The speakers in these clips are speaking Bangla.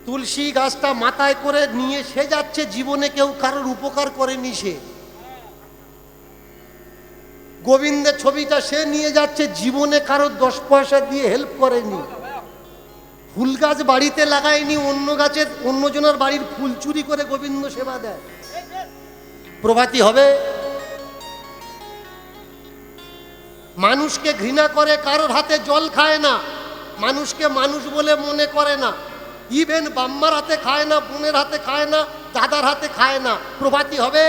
তুলসী গাছটা মাথায় করে নিয়ে সে যাচ্ছে, জীবনে কেউ কারোর উপকার করেনি। সে গোবিন্দের ছবিটা সে নিয়ে যাচ্ছে, জীবনে কারোর 10 পয়সা দিয়ে হেল্প করেনি। ফুল গাছ বাড়িতে লাগায়নি, অন্যজনের বাড়ির ফুল চুরি করে গোবিন্দ সেবা দেয়। প্রভাতী হবে? মানুষকে ঘৃণা করে, কারোর হাতে জল খায় না, মানুষকে মানুষ বলে মনে করে না, ইভেন বাম্মার হাতে খায় না, বোনের হাতে খায় না, দাদার হাতে খায় না। প্রভাতী হবে?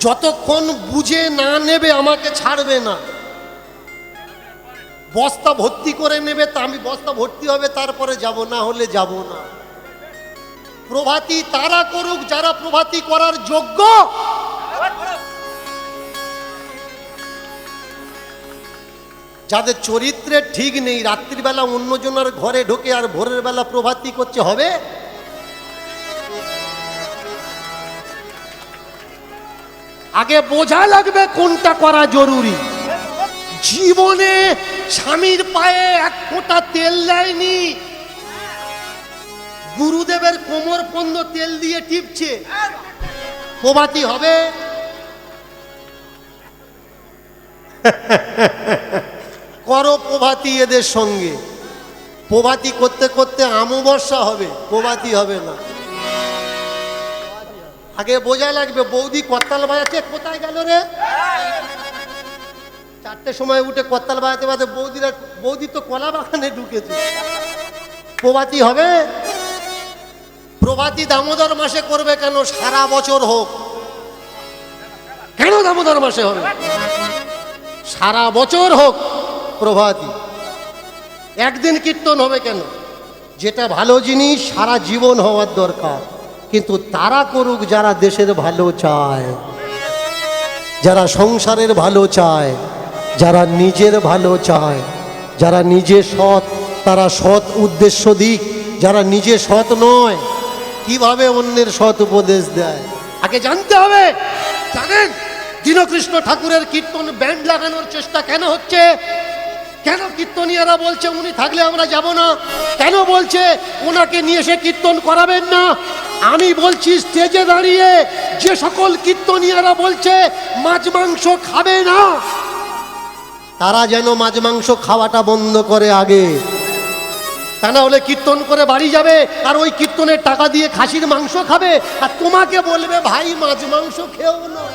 যতক্ষণ বুঝে না নেবে আমাকে ছাড়বে না। বস্তা ভর্তি করে নেবে, তা আমি বস্তা ভর্তি হবে তারপরে যাব, না হলে যাব না। প্রভাতী তারা করুক যারা প্রভাতী করার যোগ্য। যাদের চরিত্রের ঠিক নেই, রাত্রিবেলা অন্যজনের ঘরে ঢোকে আর ভোরের বেলা প্রভাতী করছে, হবে? আগে বোঝা লাগবে কোনটা করা জরুরি। জীবনে স্বামীর পায়ে এক ফোঁটা তেল দেয়নি, গুরুদেবের কোমর পর্যন্ত তেল দিয়ে টিপছে, প্রভাতী হবে? করো প্রভাতী এদের সঙ্গে। প্রভাতী করতে করতে অমাবস্যা হবে, প্রভাতী হবে না। আগে বোঝা লাগবে। বৌদি করতাল বাজাচ্ছে, কোথায় গেল রে? 4টের সময় উঠে করতাল বাজাতে বাজাতে বৌদি তো কলা বাগানে ঢুকেছে। প্রভাতী হবে? প্রভাতী দামোদর মাসে করবে কেন? সারা বছর হোক। কেন দামোদর মাসে হবে? সারা বছর হোক প্রভাতী। একদিন কীর্তন হবে কেন? যেটা ভালো জিনিস সারা জীবন হওয়ার দরকার। কিন্তু তারা করুক যারা দেশের ভালো চায়, যারা সংসারের ভালো চায়, যারা নিজের ভালো চায়, যারা নিজে সৎ তারা সৎ উদ্দেশ্য দিক। যারা নিজে সৎ নয় কিভাবে অন্যের সৎ উপদেশ দেয় আগে জানতে হবে। জানেন দীনকৃষ্ণ ঠাকুরের কীর্তন ব্যান্ড লাগানোর চেষ্টা কেন হচ্ছে? কেন কীর্তনীয়রা বলছে উনি থাকলে আমরা যাব না? কেন বলছে ওনাকে নিয়ে এসে কীর্তন করাবেন না? আমি বলছি স্টেজে দাঁড়িয়ে যে সকল কীর্তনীয়রা বলছে মাছ মাংস খাবে না, তারা যেন মাছ মাংস খাওয়াটা বন্ধ করে আগে। তা না হলে কীর্তন করে বাড়ি যাবে আর ওই কীর্তনের টাকা দিয়ে খাসির মাংস খাবে, আর তোমাকে বলবে ভাই মাছ মাংস খেও না,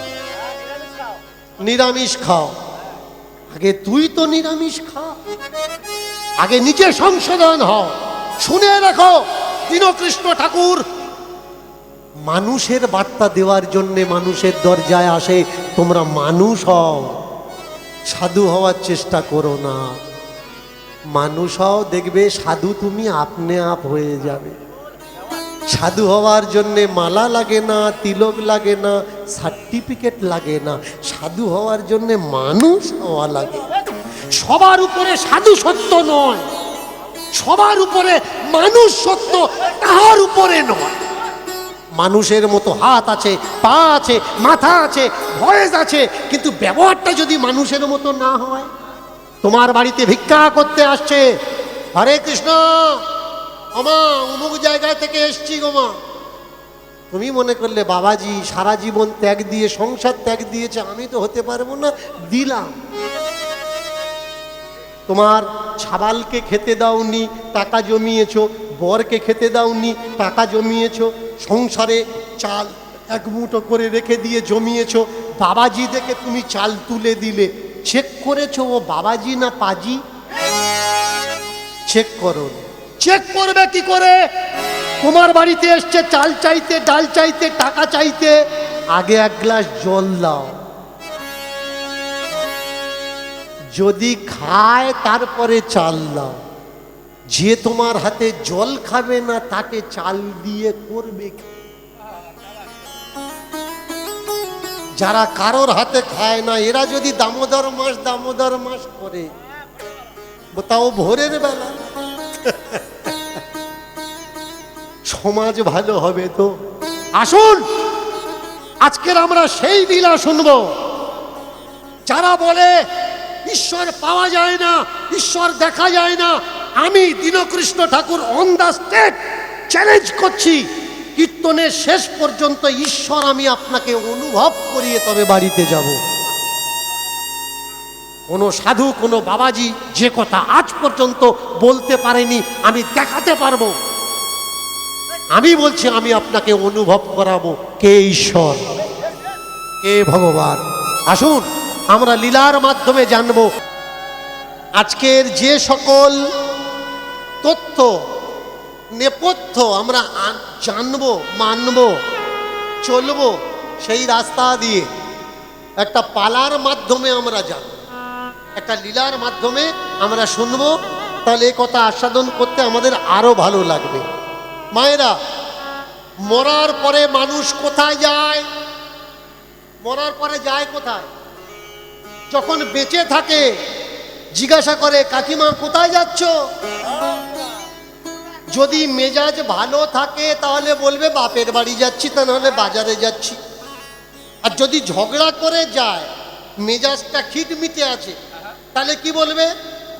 নিরামিষ খাও। আগে তুই তো নিরামিষ খা, আগে নিজে সংশোধন হও। শুনে রাখো দীনকৃষ্ণ ঠাকুর মানুষের বার্তা দেওয়ার জন্য মানুষের দরজায় আসে। তোমরা মানুষ হও, সাধু হওয়ার চেষ্টা করো না। মানুষ হও, দেখবে সাধু তুমি আপনি আপ হয়ে যাবে। সাধু হওয়ার জন্যে মালা লাগে না, তিলক লাগে না, সার্টিফিকেট লাগে না। সাধু হওয়ার জন্যে মানুষ হওয়া লাগে। সবার উপরে সাধু সত্য নয়, সবার উপরে মানুষ সত্য, তাহার উপরে নয়। মানুষের মতো হাত আছে, পা আছে, মাথা আছে, ভয়েস আছে, কিন্তু ব্যবহারটা যদি মানুষের মতো না হয়। তোমার বাড়িতে ভিক্ষা করতে আসছে, হরে কৃষ্ণ ওমা অমুক জায়গায় থেকে এসছি গোমা, তুমি মনে করলে বাবাজি সারা জীবন ত্যাগ দিয়ে সংসার ত্যাগ দিয়েছে, আমি তো হতে পারবো না, দিলাম। তোমার ছাবালকে খেতে দাওনি, টাকা জমিয়েছো, বরকে খেতে দাওনি, টাকা জমিয়েছো, সংসারে চাল এক মুঠো করে রেখে দিয়ে জমিয়েছো, বাবাজি দেখে তুমি চাল তুলে দিলে, চেক করেছো ও বাবাজি না পাজি? চেক করো। চেক করবে কি করে? তোমার বাড়িতে এসছে চাল চাইতে, ডাল চাইতে, টাকা চাইতে, আগে এক গ্লাস জল দাও। যদি খায় তারপরে চাল দাও। যে তোমার হাতে জল খাবে না তাকে চাল দিয়ে করবে কি? যারা কারোর হাতে খায় না এরা যদি দামোদর মাস করে, তাও ভোরের বেলা, সমাজ ভালো হবে তো? আসুন আজকের আমরা সেই লীলা শুনবো যারা বলে ঈশ্বর পাওয়া যায় না, ঈশ্বর দেখা যায় না। আমি দীনকৃষ্ণ ঠাকুর অন দ্য স্টেট চ্যালেঞ্জ করছি, কীর্তনের শেষ পর্যন্ত ঈশ্বর আমি আপনাকে অনুভব করিয়ে তবে বাড়িতে যাব। কোনো সাধু, কোনো বাবাজি যে কথা আজ পর্যন্ত বলতে পারেনি, আমি দেখাতে পারবো। আমি বলছি, আমি আপনাকে অনুভব করাবো কে ঈশ্বর, কে ভগবান। আসুন আমরা লীলার মাধ্যমে জানব। আজকের যে সকল তথ্য নেপথ্য আমরা জানবো, মানব, চলবো, সেই রাস্তা দিয়ে একটা পালার মাধ্যমে আমরা জানব, একটা লীলার মাধ্যমে আমরা শুনবো। তাহলে এই কথা আস্বাদন করতে আমাদের আরো ভালো লাগবে। মায়েরা, মরার পরে মানুষ কোথায় যায়? মরার পরে যায় কোথায়? যখন বেঁচে থাকে জিজ্ঞাসা করে, কাকিমা কোথায় যাচ্ছ? যদি মেজাজ ভালো থাকে তাহলে বলবে বাপের বাড়ি যাচ্ছি, তা নাহলে বাজারে যাচ্ছি। আর যদি ঝগড়া করে যায়, মেজাজটা খিটমিটে আছে, তাহলে কি বলবে?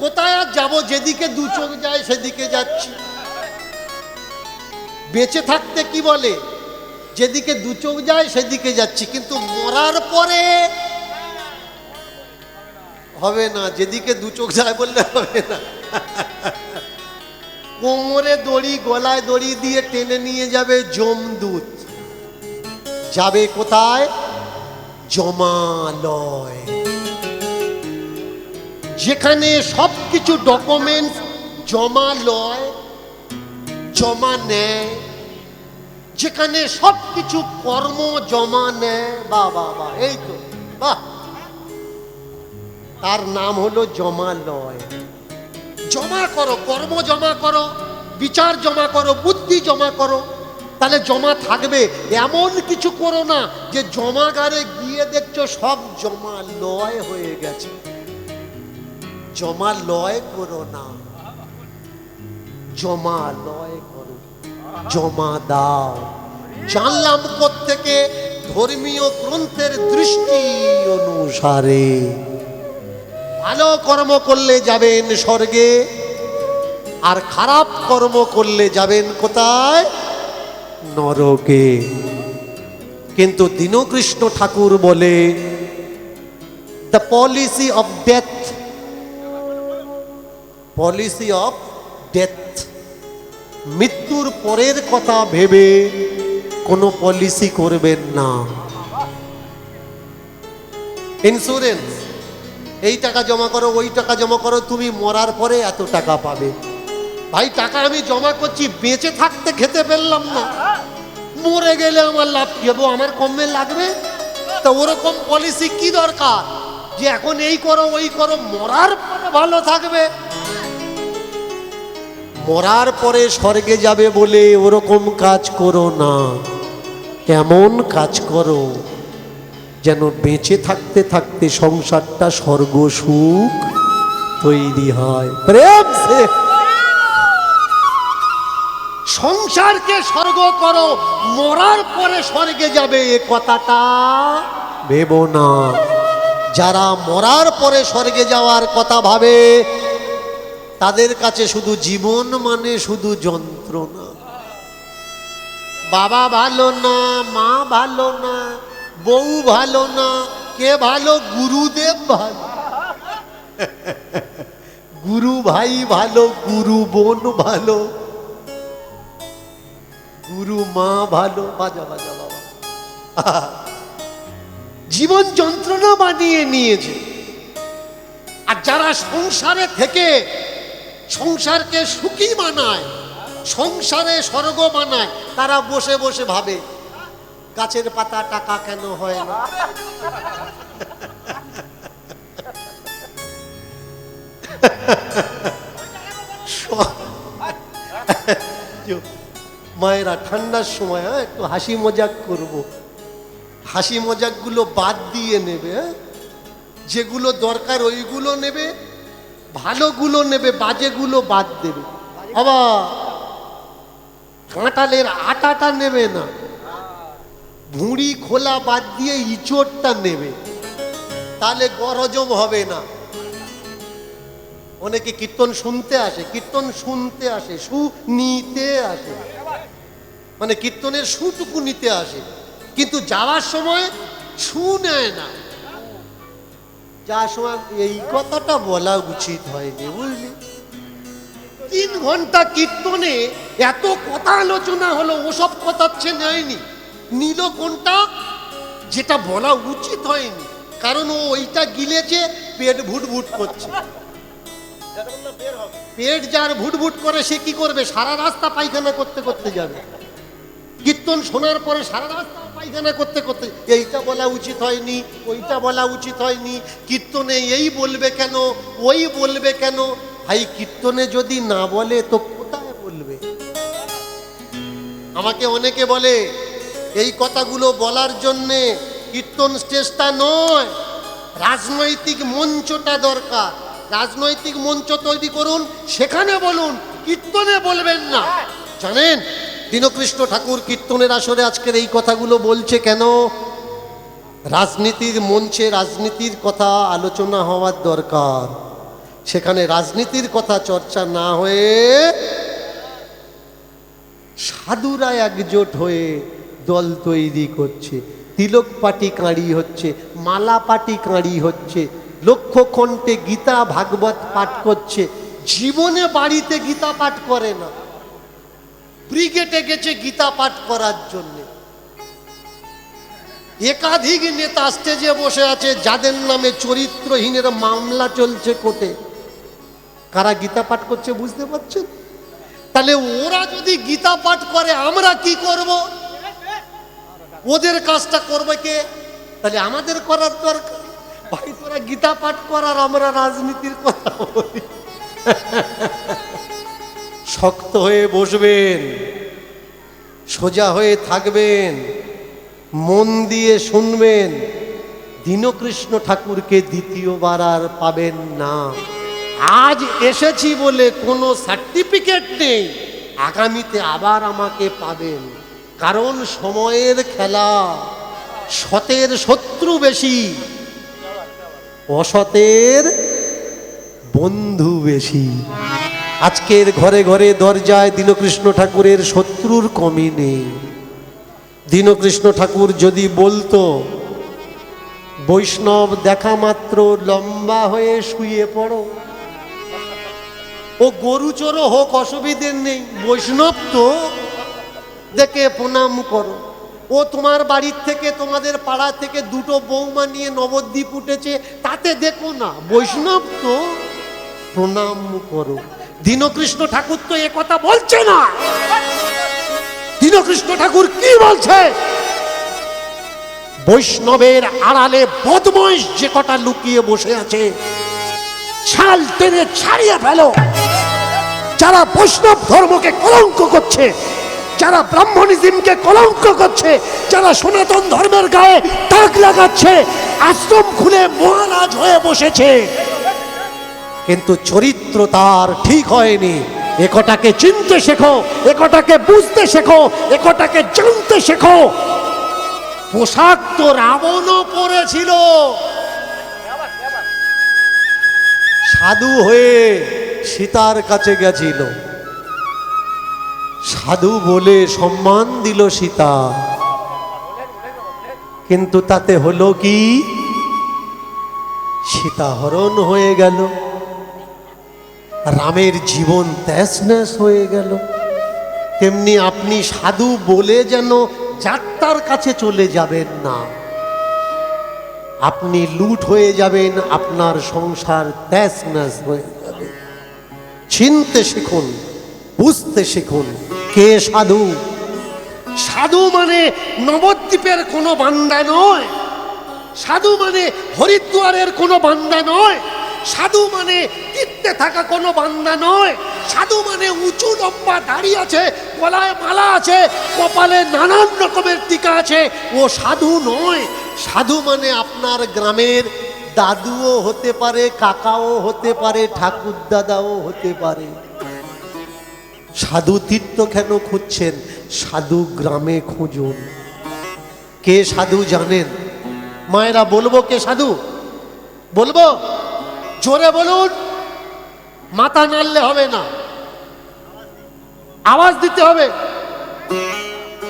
কোথায় আর যাবো, যেদিকে দু চোখ যায় সেদিকে যাচ্ছি। বেঁচে থাকতে কি বলে? যেদিকে দু চোখ যায় সেদিকে যাচ্ছি। কিন্তু মরার পরে হবে না, যেদিকে দু চোখ যায় বললে হবে না। কোমরে দড়ি, গলায় দড়ি দিয়ে টেনে নিয়ে যাবে যমদূত। যাবে কোথায়? জমালয়, যেখানে সবকিছু ডকুমেন্টস জমা লয়, জমা নেয়, যেখানে সবকিছু কর্ম জমা নেয়। বাহ বাহ বাহ, এই তো বাহ, তার নাম হলো জমালয়। জমা করো, কর্ম জমা করো, বিচার জমা করো, বুদ্ধি জমা করো, তাহলে জমা থাকবে। এমন কিছু করো না যে জমাগারে গিয়ে দেখছো সব জমা লয় হয়ে গেছে। জমা লয় করো না, জমা লয় করো, জমা দাও। জানলাম কোত্থেকে? ধর্মীয় গ্রন্থের দৃষ্টি অনুসারে। ভালো কর্ম করলে যাবেন স্বর্গে, আর খারাপ কর্ম করলে যাবেন কোথায়? নরকে। কিন্তু দীনকৃষ্ণ ঠাকুর বলে, the policy of death, policy of death, মৃত্যুর পরের কথা ভেবে কোনো পলিসি করবেন না। ইন্স্যুরেন্স, এই টাকা জমা করো, ওই টাকা জমা করো, তুমি মরার পরে এত টাকা পাবে। ভাই, টাকা আমি জমা করছি, বেঁচে থাকতে খেতে পেলাম না, মরে গেলে আমার লাভ কি হবে? আমার কমে লাগবে। তা ওরকম পলিসি কি দরকার যে এখন এই করো ওই করো, মরার পরে ভালো থাকবে? মরার পরে স্বর্গে যাবে বলে ওরকম কাজ করো না। এমন কাজ করো যেন বেঁচে থাকতে থাকতে সংসারটা স্বর্গ সুখ তৈরি হয়। প্রেম সে সংসারকে স্বর্গ করো, মরার পরে স্বর্গে যাবে এ কথাটা ভেবো না। যারা মরার পরে স্বর্গে যাওয়ার কথা ভাবে, তাদের কাছে শুধু জীবন মানে শুধু যন্ত্রণা। বাবা ভালো না, মা ভালো না, বউ ভালো না, কে ভালো? গুরুদেব ভালো, গুরু ভাই ভালো, গুরু বোন ভালো, গুরু মা ভালো। বাজা বাজা বাবা, জীবন যন্ত্রণা বানিয়ে নিয়েছে। আর যারা সংসারে থেকে সংসারকে সুখী বানায়, সংসারে স্বর্গ বানায়, তারা বসে বসে ভাবে গাছের পাতা টাকা কেন হয় না? মায়েরা, ঠান্ডার সময় একটু হাসি মজাক করব, হাসি মজাক গুলো বাদ দিয়ে নেবে। যেগুলো দরকার ওইগুলো নেবে, ভালোগুলো নেবে, বাজেগুলো বাদ দেবে। আবার কাঁঠালের আটাটা নেবে না, ভুঁড়ি খোলা বাদ দিয়ে ইঁচড়টা নেবে, তাহলে গরজম হবে না। অনেকে কীর্তন শুনতে আসে, কীর্তন শুনতে আসে, নিতে আসে, মানে কীর্তনের সুটুকু নিতে আসে, কিন্তু যাওয়ার সময় নেয় না। যাওয়ার সময় এই কথাটা বলা উচিত হয়নি, বুঝলি? 3 ঘন্টা কীর্তনে এত কথা আলোচনা হলো, ওসব কথা নেয়নি। নিল কোনটা? যেটা বলা উচিত হয়নি, কারণ ও ওইটা গিলেছে, পেট ভুটভুট করছে। পেট যার ভুটভুট করে সে কি করবে? সারা রাস্তা পায়খানা করতে করতে যাবে। কীর্তন শোনার পরে সারা রাস্তা পায়খানা করতে করতে, এইটা বলা উচিত হয়নি, ওইটা বলা উচিত হয়নি, কীর্তনে এই বলবে কেন, ওই বলবে কেন। ভাই, কীর্তনে যদি না বলে তো কোথায় বলবে? আমাকে অনেকে বলে এই কথাগুলো বলার জন্যে কীর্তন স্টেজটা নয়, রাজনৈতিক মঞ্চটা দরকার। রাজনৈতিক মঞ্চ তৈরি করুন, সেখানে বলুন, কীর্তনে বলবেন না। জানেন দীনকৃষ্ণ ঠাকুর কীর্তনের আসরে আজকের এই কথাগুলো বলছে কেন? রাজনীতির মঞ্চে রাজনীতির কথা আলোচনা হওয়ার দরকার, সেখানে রাজনীতির কথা চর্চা না হয়ে সাধুরা একজোট হয়ে দল তৈরি করছে, তিলক পাটি কাঁড়ি হচ্ছে, মালা পাটি কাঁড়ি হচ্ছে, লক্ষ কণ্ঠে গীতা ভাগবত পাঠ করছে। জীবনে বাড়িতে গীতা পাঠ করে না, ব্রিগেডে গেছে গীতা পাঠ করার জন্য। একাধিক নেতা স্টেজে বসে আছে, যাদের নামে চরিত্রহীনের মামলা চলছে কোর্টে। কারা গীতা পাঠ করছে বুঝতে পারছেন? তাহলে ওরা যদি গীতা পাঠ করে, আমরা কি করব? ওদের কাজটা করবে কে? তাহলে আমাদের করার দরকার। ভাই, তোরা গীতা পাঠ করার, আমরা রাজনীতির কথা বলি। শক্ত হয়ে বসবেন, সোজা হয়ে থাকবেন, মন দিয়ে শুনবেন। দীনকৃষ্ণ ঠাকুরকে দ্বিতীয়বার আর পাবেন না। আজ এসেছি বলে কোনো সার্টিফিকেট নেই, আগামীতে আবার আমাকে পাবেন। কারণ সময়ের খেলা, সতের শত্রু বেশি, অসতের বন্ধু বেশি। আজকের ঘরে ঘরে দরজায় দীনকৃষ্ণ ঠাকুরের শত্রুর কমই নেই। দীনকৃষ্ণ ঠাকুর যদি বলতো, বৈষ্ণব দেখা মাত্র লম্বা হয়ে শুয়ে পড়ো, ও গরু চোরও হোক অসুবিধে নেই, বৈষ্ণব তো দেখে প্রণাম করো। ও তোমার বাড়ির থেকে, তোমাদের পাড়া থেকে 2টো বৌমা নিয়ে নবদ্বীপ উঠেছে, তাতে দেখো না, বৈষ্ণব তো প্রণাম করো। দীনকৃষ্ণ ঠাকুর তো এ কথা বলছে না। দীনকৃষ্ণ ঠাকুর কি বলছে? বৈষ্ণবের আড়ালে বদমাইশ যে কটা লুকিয়ে বসে আছে, ছাল টেনে ছাড়িয়ে ফেলো। যারা বৈষ্ণব ধর্মকে কলঙ্ক করছে, যারা ব্রাহ্মণিজমকে কলঙ্ক করছে, যারা সনাতন ধর্মের গায়ে দাগ লাগাচ্ছে, আশ্রম খুলে মহারাজ হয়ে বসেছে, কিন্তু চরিত্র তার ঠিক হয়নি। একটাকে চিনতে শেখো, একটাকে বুঝতে শেখো, একটাকে জানতে শেখো। পোশাক তো রাবণও পরেছিল, সাধু হয়ে সীতার কাছে গেছিল, সাধু বলে সম্মান দিল সীতা, কিন্তু তাতে হলো কি? সীতা হরণ হয়ে গেল, রামের জীবন তছনছ হয়ে গেল। তেমনি আপনি সাধু বলে যেন যাত্রার কাছে চলে যাবেন না, আপনি লুট হয়ে যাবেন, আপনার সংসার তছনছ হয়ে যাবে। চিনতে শিখুন, বুঝতে শিখুন কে সাধু। সাধু মানে নবদ্বীপের কোনো বান্দা নয়, সাধু মানে হরিদ্বারের কোনো বান্দা নয়, সাধু মানে তীর্থে থাকা কোনো বান্দা নয়, সাধু মানে উঁচু লম্বা দাড়ি আছে, গলায় মালা আছে, কপালে নানান রকমের টিকা আছে, ও সাধু নয়। সাধু মানে আপনার গ্রামের দাদুও হতে পারে, কাকাও হতে পারে, ঠাকুর দাদাও হতে পারে। সাধু তীর্থ কেন খুঁজছেন? সাধু গ্রামে খুঁজুন। কে সাধু জানেন? মায়েরা বলবো কে সাধু? বলবো? জোরে বলুন। মাথা নাড়লে হবে না, আওয়াজ দিতে হবে।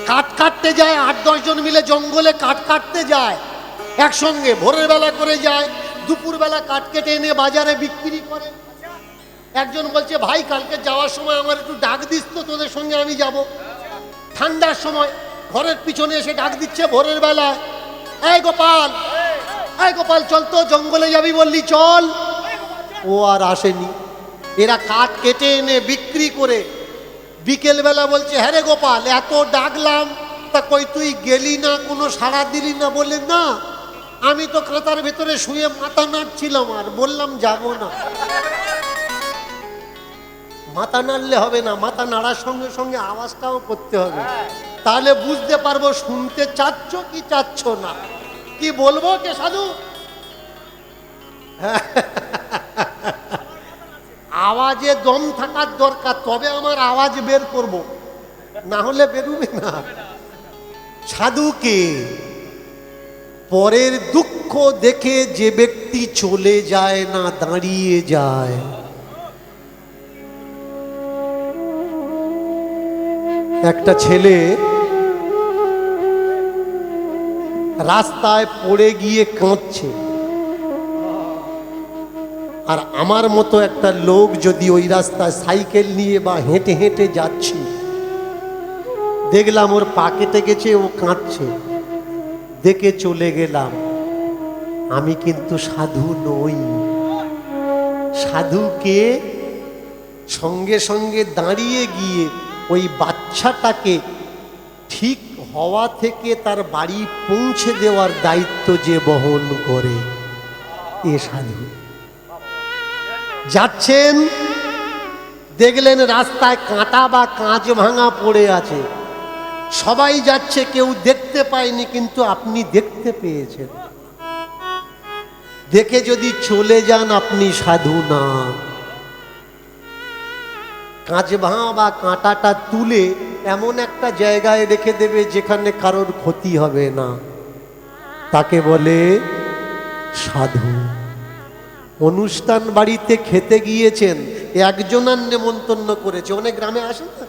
কাঠ কাটতে যায় 8-10 জন মিলে জঙ্গলে কাঠ কাটতে যায় একসঙ্গে, ভোরের বেলা করে যায়, দুপুর বেলা কাঠ কেটে এনে বাজারে বিক্রি করে। একজন বলছে, ভাই কালকে যাওয়ার সময় আমার একটু ডাক দিস তো, তোদের সঙ্গে আমি যাব। ঠান্ডার সময় ঘরের পিছনে এসে ডাক দিচ্ছে ভোরের বেলায়, এই গোপাল, এই গোপাল চল তো, জঙ্গলে যাবি বললি চল। ও আর আসেনি। এরা কাঠ কেটে এনে বিক্রি করে বিকেল বেলা বলছে, হ্যাঁ রে গোপাল, এত ডাকলাম তা কই তুই গেলি না, কোনো সাড়া দিলি না। বললেন, না আমি তো খাতার ভেতরে শুয়ে মাথা নাড়ছিলাম আর বললাম যাব না। মাথা নাড়লে হবে না, মাথা নাড়ার সঙ্গে সঙ্গে আওয়াজটাও করতে হবে, তাহলে বুঝতে পারবো শুনতে চাচ্ছ কি চাচ্ছ না। কি বলবো কে সাধু? আওয়াজে দম থাকার দরকার, তবে আমার আওয়াজ বের করব, না হলে বেরোবে না। সাধুকে পরের দুঃখ দেখে যে ব্যক্তি চলে যায় না, দাঁড়িয়ে যায়। একটা ছেলে রাস্তায় পড়ে গিয়ে কাঁদছে, আর আমার মতো একটা লোক যদি ওই রাস্তায় সাইকেল নিয়ে বা হেঁটে হেঁটে যাচ্ছি, দেখলাম ওর পা কেটে গেছে, ও কাঁদছে, দেখে চলে গেলাম, আমি কিন্তু সাধু নই। সাধুকে সঙ্গে সঙ্গে দাঁড়িয়ে গিয়ে ওই বাচ্চাটাকে ঠিক হওয়া থেকে তার বাড়ি পৌঁছে দেওয়ার দায়িত্ব যে বহন করে, এ সাধু। যাচ্ছেন, দেখলেন রাস্তায় কাঁটা বা কাঁচ ভাঙা পড়ে আছে, সবাই যাচ্ছে, কেউ দেখতে পায়নি, কিন্তু আপনি দেখতে পেয়েছেন। দেখে যদি চলে যান, আপনি সাধু না। কাঁচ ভাঙা বা কাঁটাটা তুলে এমন একটা জায়গায় রেখে দেবে যেখানে কারোর ক্ষতি হবে না, তাকে বলে সাধু। অনুষ্ঠান বাড়িতে খেতে গিয়েছেন, একজনের নেমন্তন্ন করেছে, অনেক গ্রামে আসে না,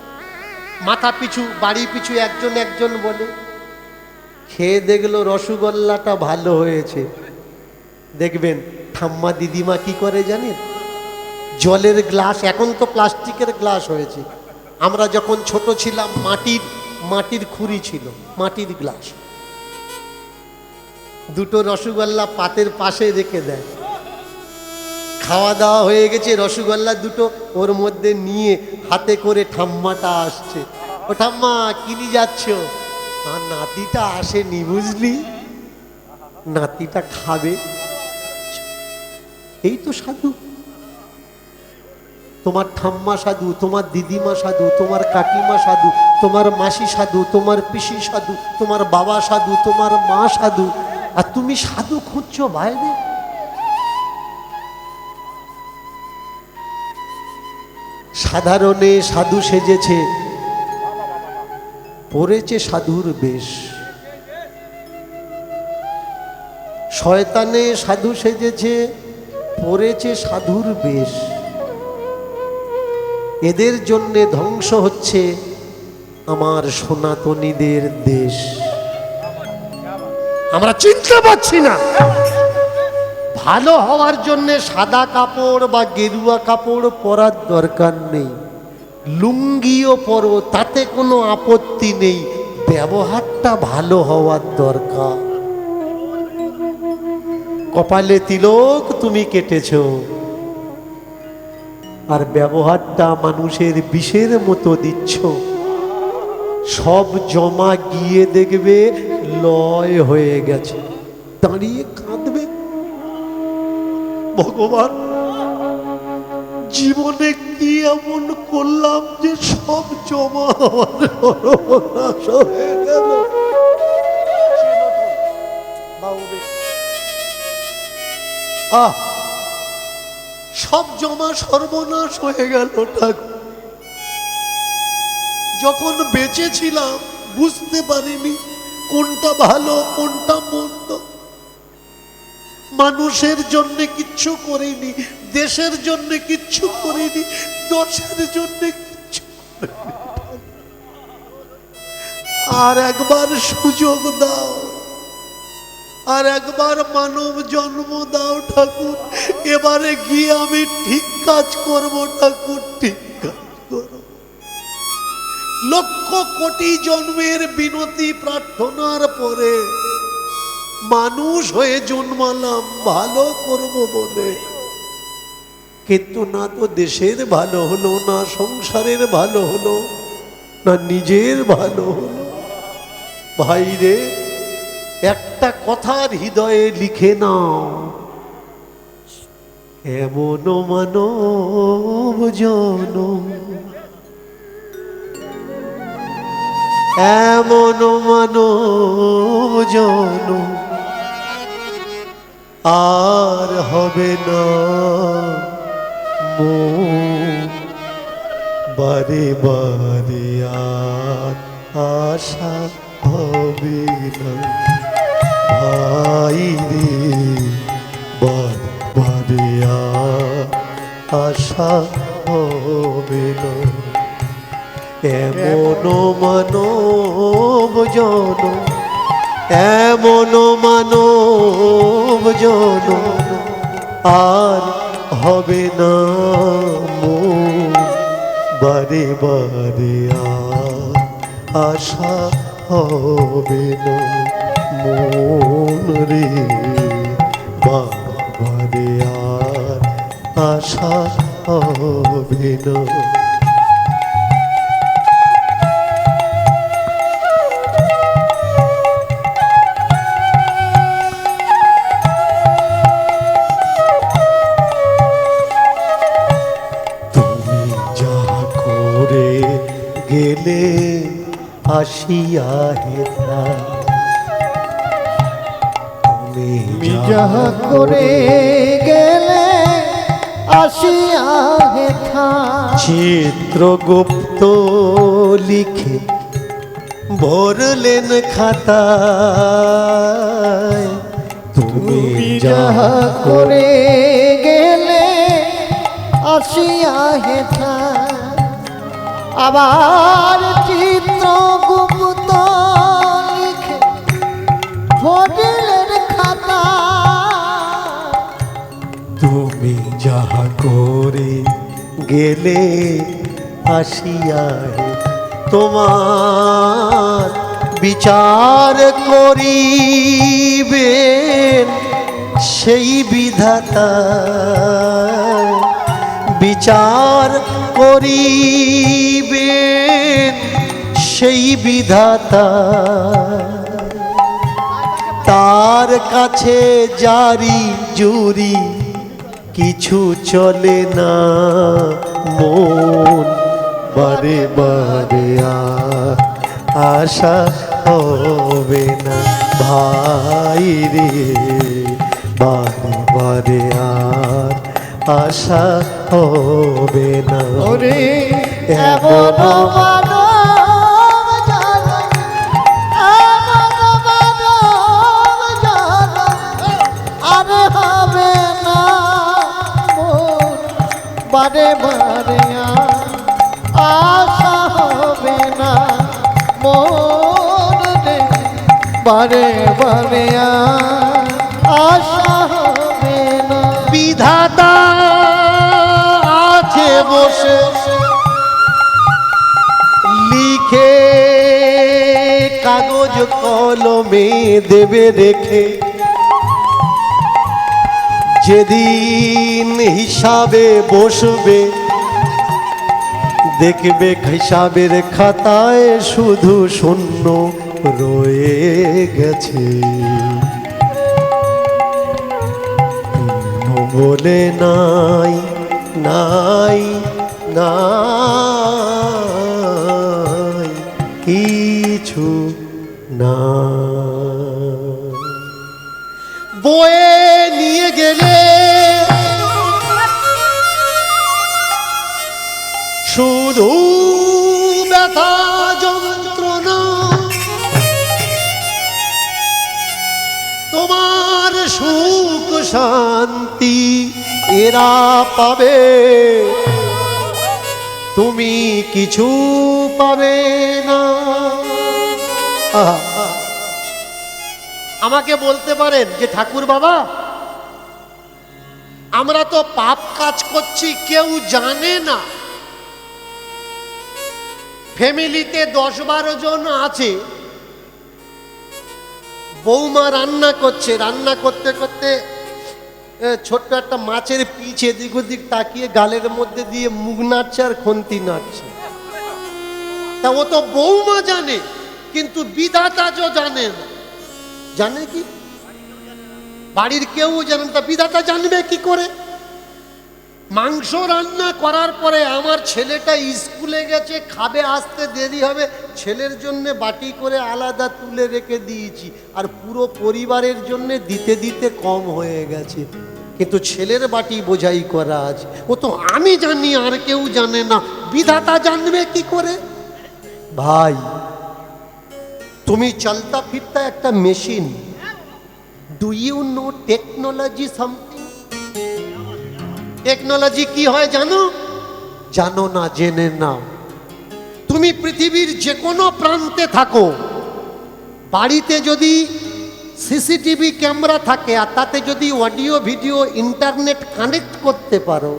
মাথা পিছু বাড়ি পিছু একজন একজন বলে। খেয়ে দেখলো রসগোল্লাটা ভালো হয়েছে। দেখবেন ঠাম্মা দিদিমা কি করে জানেন, জলের গ্লাস, এখন তো প্লাস্টিকের গ্লাস হয়েছে, আমরা যখন ছোট ছিলাম মাটির খুঁড়ি ছিল, মাটির গ্লাস, দুটো রসগোল্লা পাতের পাশে রেখে দেয়। খাওয়া দাওয়া হয়ে গেছে, রসগোল্লা দুটো ওর মধ্যে নিয়ে হাতে করে ঠাম্মাটা আসছে, ও ঠাম্মা কিনি যাচ্ছ? আর নাতিটা আসেনি, বুঝলি, নাতিটা খাবে। এই তো সাধু। তোমার ঠাম্মা সাধু, তোমার দিদিমা সাধু, তোমার কাকিমা সাধু, তোমার মাসি সাধু, তোমার পিসি সাধু, তোমার বাবা সাধু, তোমার মা সাধু, আর তুমি সাধু খুঁজছো বাইরে। সাধারণে সাধু সেজেছে, পরেছে সাধুর বেশ। শয়তানে সাধু সেজেছে, পরেছে সাধুর বেশ। এদের জন্যে ধ্বংস হচ্ছে আমার সনাতনীদের দেশ। আমরা চিনতে পারছি না। ভালো হওয়ার জন্য সাদা কাপড় বা গেরুয়া কাপড় পরার দরকার নেই, লুঙ্গিও পরো, তাতে কোনো আপত্তি নেই, ব্যবহারটা ভালো হওয়ার দরকার। কপালে তিলক তুমি কেটেছো, আর ব্যবহারটা মানুষের বিষের মতো দিচ্ছ, সব জমা গিয়ে দেখবে লয় হয়ে গেছে, দাঁড়িয়ে কাঁদবে, ভগবান জীবনে কি এমন করলাম যে সব জমা সর্বনাশ হয়ে গেল। সব জমা সর্বনাশ হয়ে গেল ঠাকুর। যখন বেঁচে ছিলাম বুঝতে পারিনি কোনটা ভালো কোনটা মন্দ। মানুষের জন্য কিচ্ছু করিনি, দেশের জন্য কিচ্ছু করিনি, দশের জন্য কিচ্ছু করিনি। আর একবার সুযোগ দাও, আর একবার মানব জন্ম দাও ঠাকুর। এবারে গিয়ে আমি ঠিক কাজ করব ঠাকুর, ঠিক কাজ করব। লক্ষ কোটি জন্মের বিনতি প্রার্থনার পরে মানুষ হয়ে জন্মালাম ভালো করব বলে, কিন্তু না তো দেশের ভালো হলো, না সংসারের ভালো হলো, না নিজের ভালো হলো। ভাই রে, একটা কথার হৃদয়ে লিখে নাও, এমন মানব জনম, এমন মানব জনম আর হবে না বারে বারে আর আশা হবে না। ভাই রে, বারে বারে আর আশা হবে না। এমন মানব জনম, এমন মানব জনম আর হবে না বারে বারে আর আশা হবে না মন রে, বারে আর আশা হবে না। গেলে আসিয়া হেথা, তুমি যাহা করে গেলে আসিয়া হেথা, চিত্রগুপ্ত লিখে ভরলেন খাতায়। তুমি যাহা করে গেলে আসিয়া হেথা, আবার চিত্রগুপ্ত লিখে ভরলেন খাতা। তুমি যাহা করে গেলে আসিয়া তোমার বিচার করিবেন সেই বিধাতা, বিচার করিবেন সেই বিধাতা। তার কাছে জারি জুরি কিছু চলে না মন, বারে বারে আশা হবে না। ভাই রে, বারে বারে আর আশা হবে না। ওরে এমন মানব জনম, এমন মানব জনম আর হবে না বারে বারে আশা হবে না মন রে, বারে বারে আশা হবে না। বিধাতা আছে বসে লিখে কাগজ কলমে দেবে রেখে, যেদিন হিসাবে বসবে দেখবে হিসাবের খাতায় শুধু শূন্য রয়ে গেছে। বলে নাই নাই নাই কিছু না, বয়ে নিয়ে গেলে শুধু ব্যথা যন্ত্রণা, তোমার সুখ এরা পাবে, তুমি কিছু পাবে না। আমাকে বলতে পারেন যে ঠাকুর বাবা, আমরা তো পাপ কাজ করছি কেউ জানে না। ফ্যামিলিতে 10-12 জন আছে, বৌমা রান্না করছে, রান্না করতে করতে ছোট্ট একটা মাছের পিচ এদিক ওদিক তাকিয়ে গালের মধ্যে দিয়ে মুখ নাড়ছে আর খন্তি নাড়ছে। তা ও তো বৌমা জানে, কিন্তু বিধাতা যে জানে না। জানে কি? বাড়ির কেউ জানে না, বিধাতা জানবে কি করে? মাংস রান্না করার পরে আমার ছেলেটা স্কুলে গেছে, খাবে, আসতে দেরি হবে, ছেলের জন্য বাটি করে আলাদা তুলে রেখে দিয়েছি, আর পুরো পরিবারের জন্য দিতে দিতে কম হয়ে গেছে, কিন্তু ছেলের বাটি বোঝাই করা আছে। ও তো আমি জানি আর কেউ জানে না, বিধাতা জানবে কি করে? ভাই, তুমি চলতা ফিরতা একটা machine. Do you know technology something? Technology কি হয় জানো? জানো না, জেনে নাও। তুমি পৃথিবীর যে কোনো প্রান্তে থাকো, বাড়িতে যদি সিসিটিভি ক্যামেরা থাকে আর তাতে যদি অডিও ভিডিও ইন্টারনেট কানেক্ট করতে পারো,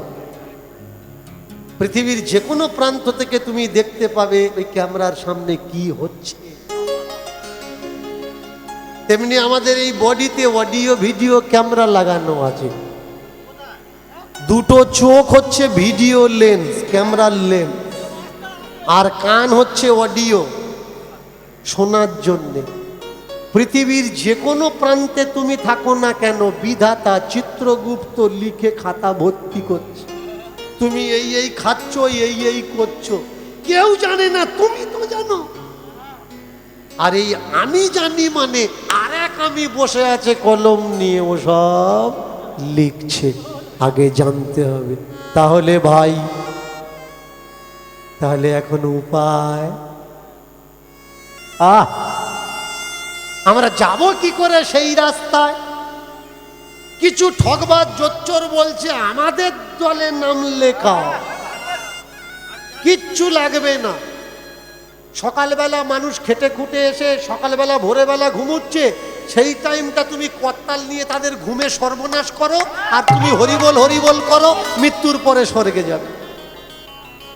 পৃথিবীর যে কোনো প্রান্ত থেকে তুমি দেখতে পাবে ওই ক্যামেরার সামনে কি হচ্ছে। তেমনি আমাদের এই বডিতে অডিও ভিডিও ক্যামেরা লাগানো আছে। দুটো চোখ হচ্ছে ভিডিও লেন্স, ক্যামেরার লেন্স, আর কান হচ্ছে অডিও শোনার জন্যে। পৃথিবীর যে কোনো প্রান্তে তুমি থাকো না কেন, বিধাতা চিত্রগুপ্ত লিখে খাতা ভর্তি করছে। তুমি এই এই খাচ্ছ, এই এই করছো, কেউ জানে না, তুমি তো জানো। আর এই আমি জানি মানে আর এক আমি বসে আছে কলম নিয়ে, ও সব লিখছে। আগে জানতে হবে। তাহলে ভাই, তাহলে এখন উপায়, আমরা যাব কি করে সেই রাস্তায়? কিছু ঠকবাজ জোচ্চোর বলছে আমাদের দলে নাম লেখা, কিচ্ছু লাগবে না। সকালবেলা মানুষ খেটে খুঁটে এসে সকালবেলা ভোরবেলা ঘুমোচ্ছে, সেই টাইমটা তুমি করতাল নিয়ে তাদের ঘুমে সর্বনাশ করো, আর তুমি হরিবোল হরিবোল করো, মৃত্যুর পরে স্বর্গে যাবে।